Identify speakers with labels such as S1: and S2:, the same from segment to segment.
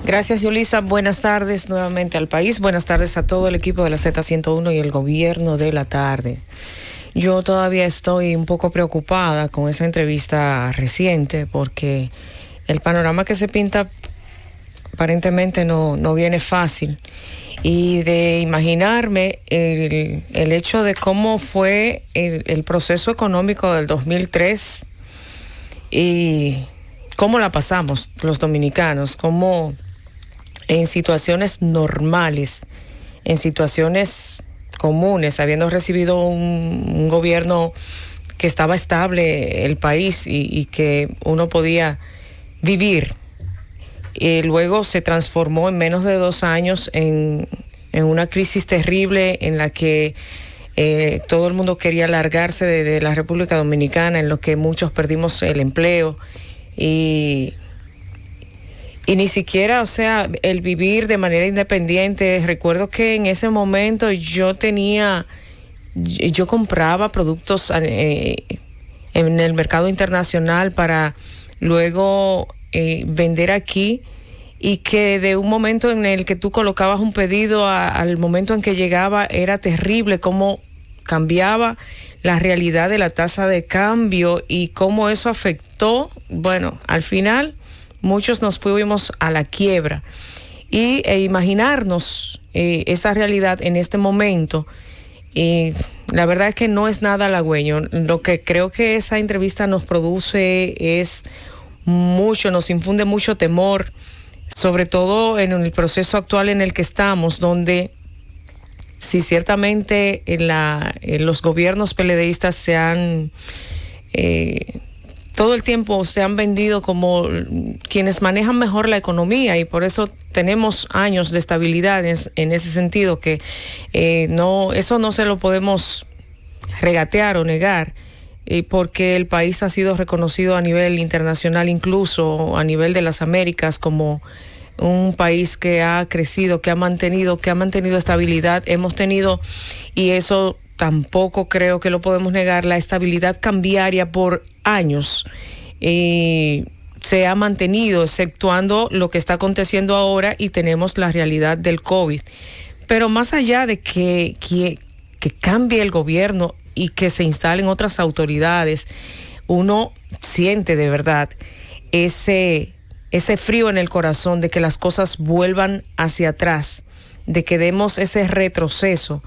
S1: Gracias, Yulisa. Buenas tardes nuevamente al país. Buenas tardes a todo el equipo de la Z101 y el gobierno de la tarde. Yo todavía estoy un poco preocupada con esa entrevista reciente porque el panorama que se pinta aparentemente no viene fácil. Y de imaginarme el hecho de cómo fue el proceso económico del 2003 y cómo la pasamos los dominicanos, cómo en situaciones normales, en situaciones comunes, habiendo recibido un gobierno que estaba estable el país y que uno podía vivir. Luego se transformó en menos de 2 años en una crisis terrible en la que todo el mundo quería largarse de la República Dominicana, en lo que muchos perdimos el empleo y ni siquiera, o sea, el vivir de manera independiente. Recuerdo que en ese momento yo compraba productos en el mercado internacional para luego vender aquí, y que de un momento en el que tú colocabas un pedido al momento en que llegaba era terrible cómo cambiaba la realidad de la tasa de cambio y cómo eso afectó. Bueno, al final muchos nos fuimos a la quiebra y imaginarnos esa realidad en este momento, la verdad es que no es nada halagüeño. Lo que creo que esa entrevista nos produce es mucho, nos infunde mucho temor, sobre todo en el proceso actual en el que estamos, donde sí, ciertamente los gobiernos PLDistas se han todo el tiempo se han vendido como quienes manejan mejor la economía, y por eso tenemos años de estabilidad en ese sentido, que eso no se lo podemos regatear o negar, porque el país ha sido reconocido a nivel internacional, incluso a nivel de las Américas, como un país que ha crecido, que ha mantenido estabilidad. Hemos tenido, y eso tampoco creo que lo podemos negar, la estabilidad cambiaria por años. Se ha mantenido, exceptuando lo que está aconteciendo ahora, y tenemos la realidad del COVID. Pero más allá de que cambie el gobierno y que se instalen otras autoridades, uno siente de verdad ese frío en el corazón de que las cosas vuelvan hacia atrás, de que demos ese retroceso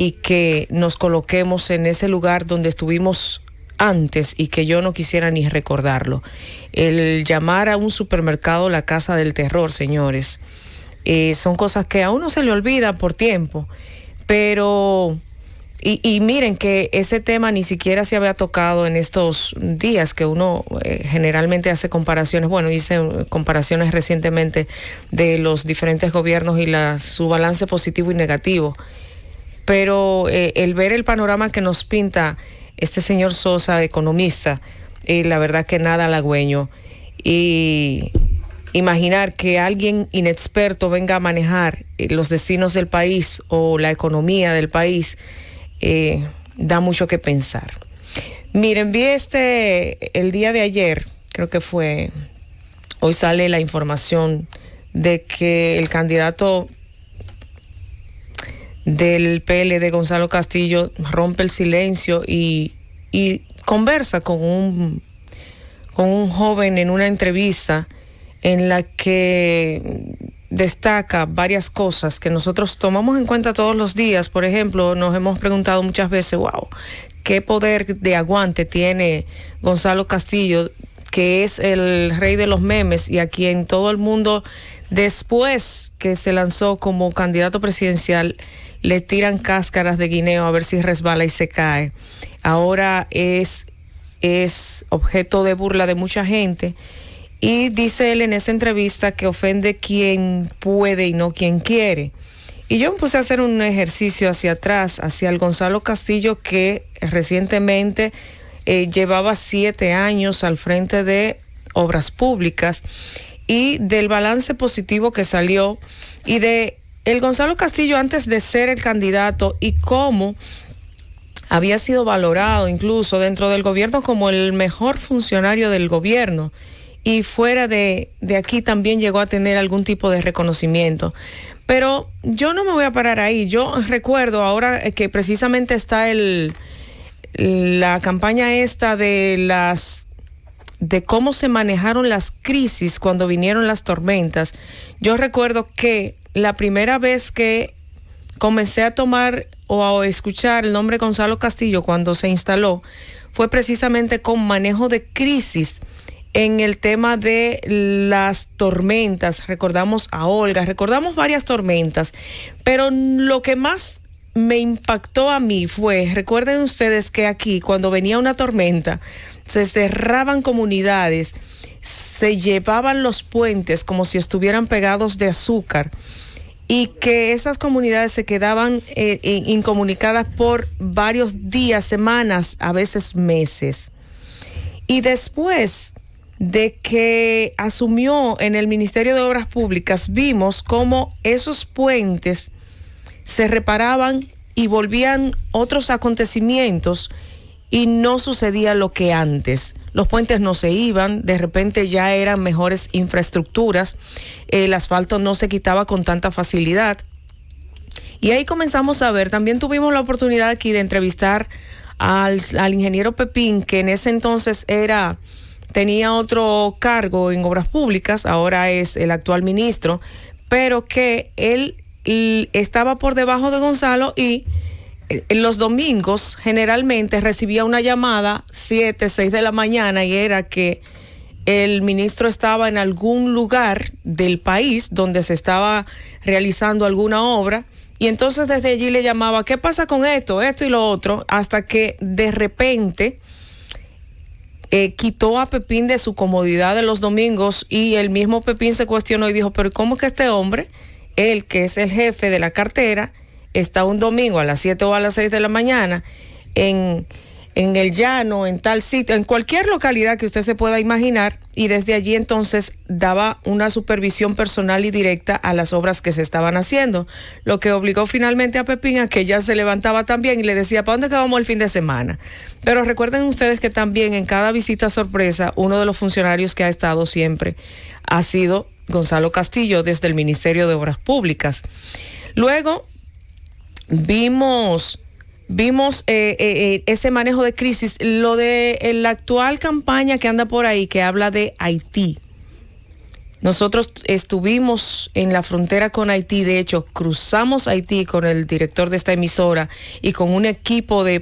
S1: y que nos coloquemos en ese lugar donde estuvimos antes, y que yo no quisiera ni recordarlo. El llamar a un supermercado la casa del terror, señores, son cosas que a uno se le olvida por tiempo, pero y miren que ese tema ni siquiera se había tocado en estos días, que uno generalmente hace comparaciones. Bueno, hice comparaciones recientemente de los diferentes gobiernos y su balance positivo y negativo, pero el ver el panorama que nos pinta este señor Sosa, economista, la verdad que nada halagüeño. Y imaginar que alguien inexperto venga a manejar los destinos del país o la economía del país, da mucho que pensar. Miren, vi el día de ayer, creo que fue, hoy sale la información de que el candidato del PLD, Gonzalo Castillo, rompe el silencio y conversa con un joven en una entrevista en la que destaca varias cosas que nosotros tomamos en cuenta todos los días. Por ejemplo, nos hemos preguntado muchas veces, wow, ¿qué poder de aguante tiene Gonzalo Castillo, que es el rey de los memes y a quien todo el mundo, después que se lanzó como candidato presidencial, le tiran cáscaras de guineo a ver si resbala y se cae? Ahora es objeto de burla de mucha gente, y dice él en esa entrevista que ofende quien puede y no quien quiere. Y yo me puse a hacer un ejercicio hacia atrás, hacia el Gonzalo Castillo que recientemente llevaba 7 años al frente de Obras Públicas, y del balance positivo que salió, y de el Gonzalo Castillo antes de ser el candidato, y cómo había sido valorado incluso dentro del gobierno como el mejor funcionario del gobierno, y fuera de aquí también llegó a tener algún tipo de reconocimiento. Pero yo no me voy a parar ahí. Yo recuerdo ahora que precisamente está la campaña esta de cómo se manejaron las crisis cuando vinieron las tormentas. Yo recuerdo que la primera vez que comencé a tomar o a escuchar el nombre Gonzalo Castillo cuando se instaló fue precisamente con manejo de crisis en el tema de las tormentas. Recordamos a Olga, recordamos varias tormentas, pero lo que más me impactó a mí fue, recuerden ustedes que aquí cuando venía una tormenta se cerraban comunidades, se llevaban los puentes como si estuvieran pegados de azúcar y que esas comunidades se quedaban incomunicadas por varios días, semanas, a veces meses. Y después de que asumió en el Ministerio de Obras Públicas, vimos cómo esos puentes se reparaban y volvían otros acontecimientos y no sucedía lo que antes. Los puentes no se iban, de repente ya eran mejores infraestructuras, el asfalto no se quitaba con tanta facilidad. Y ahí comenzamos a ver, también tuvimos la oportunidad aquí de entrevistar al ingeniero Pepín, que en ese entonces tenía otro cargo en Obras Públicas, ahora es el actual ministro, pero que él estaba por debajo de Gonzalo y los domingos generalmente recibía una llamada 7, 6 de la mañana y era que el ministro estaba en algún lugar del país donde se estaba realizando alguna obra y entonces desde allí le llamaba, ¿qué pasa con esto y lo otro? Hasta que de repente quitó a Pepín de su comodidad de los domingos y el mismo Pepín se cuestionó y dijo, pero ¿cómo que este hombre, él que es el jefe de la cartera, está un domingo a las 7 o a las 6 de la mañana en el llano, en tal sitio, en cualquier localidad que usted se pueda imaginar, y desde allí entonces daba una supervisión personal y directa a las obras que se estaban haciendo, lo que obligó finalmente a Pepín a que ya se levantaba también y le decía, ¿para dónde vamos el fin de semana? Pero recuerden ustedes que también en cada visita sorpresa, uno de los funcionarios que ha estado siempre ha sido Gonzalo Castillo desde el Ministerio de Obras Públicas. Luego vimos ese manejo de crisis, lo de la actual campaña que anda por ahí, que habla de Haití. Nosotros estuvimos en la frontera con Haití, de hecho, cruzamos Haití con el director de esta emisora y con un equipo de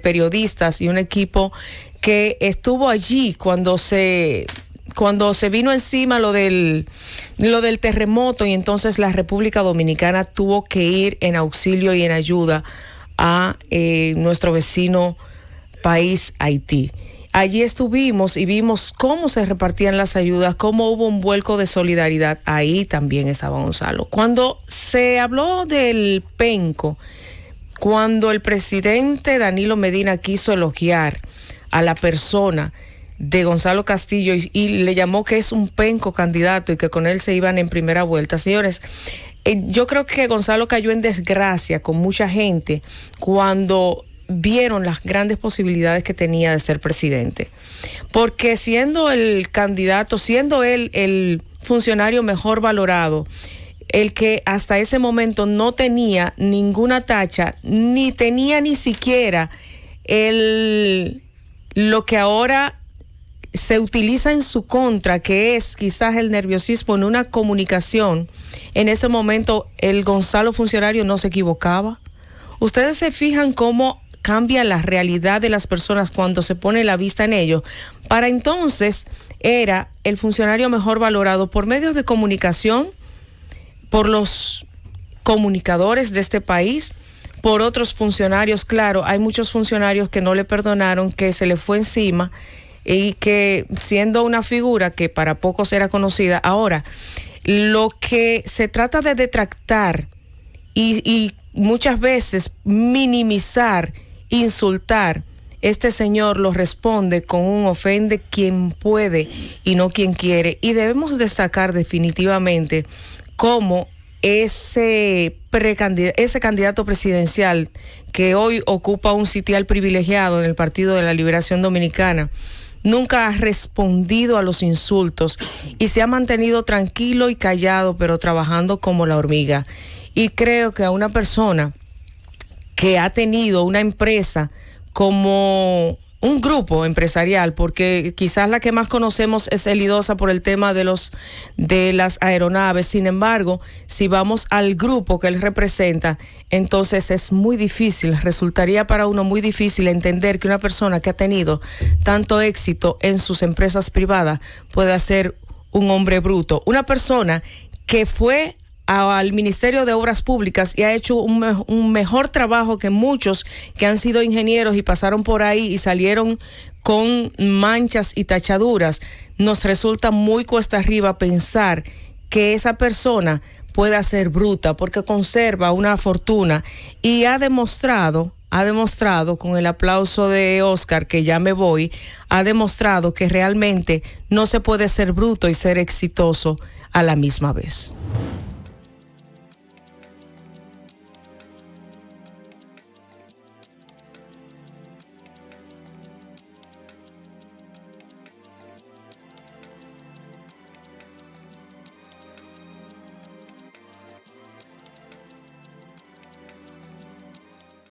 S1: periodistas y un equipo que estuvo allí cuando se vino encima lo del terremoto y entonces la República Dominicana tuvo que ir en auxilio y en ayuda a nuestro vecino país Haití. Allí estuvimos y vimos cómo se repartían las ayudas, cómo hubo un vuelco de solidaridad. Ahí también estaba Gonzalo. Cuando se habló del penco, cuando el presidente Danilo Medina quiso elogiar a la persona de Gonzalo Castillo y le llamó que es un penco candidato y que con él se iban en primera vuelta. Señores, yo creo que Gonzalo cayó en desgracia con mucha gente cuando vieron las grandes posibilidades que tenía de ser presidente. Porque siendo el candidato, siendo él el funcionario mejor valorado, el que hasta ese momento no tenía ninguna tacha, ni tenía ni siquiera lo que ahora se utiliza en su contra, que es quizás el nerviosismo en una comunicación. En ese momento el Gonzalo funcionario no se equivocaba. Ustedes se fijan cómo cambia la realidad de las personas cuando se pone la vista en ellos. Para entonces era el funcionario mejor valorado por medios de comunicación, por los comunicadores de este país, por otros funcionarios. Claro, hay muchos funcionarios que no le perdonaron, que se le fue encima y que siendo una figura que para pocos era conocida, ahora lo que se trata de detractar y muchas veces minimizar, insultar, este señor lo responde con un ofende quien puede y no quien quiere, y debemos destacar definitivamente cómo ese candidato presidencial que hoy ocupa un sitial privilegiado en el Partido de la Liberación Dominicana, nunca ha respondido a los insultos y se ha mantenido tranquilo y callado, pero trabajando como la hormiga. Y creo que a una persona que ha tenido una empresa como un grupo empresarial, porque quizás la que más conocemos es Elidosa por el tema de las aeronaves. Sin embargo, si vamos al grupo que él representa, entonces es muy difícil, resultaría para uno muy difícil entender que una persona que ha tenido tanto éxito en sus empresas privadas pueda ser un hombre bruto. Una persona que fue al Ministerio de Obras Públicas y ha hecho un mejor trabajo que muchos que han sido ingenieros y pasaron por ahí y salieron con manchas y tachaduras. Nos resulta muy cuesta arriba pensar que esa persona pueda ser bruta porque conserva una fortuna y ha demostrado con el aplauso de Oscar, que ya me voy, ha demostrado que realmente no se puede ser bruto y ser exitoso a la misma vez.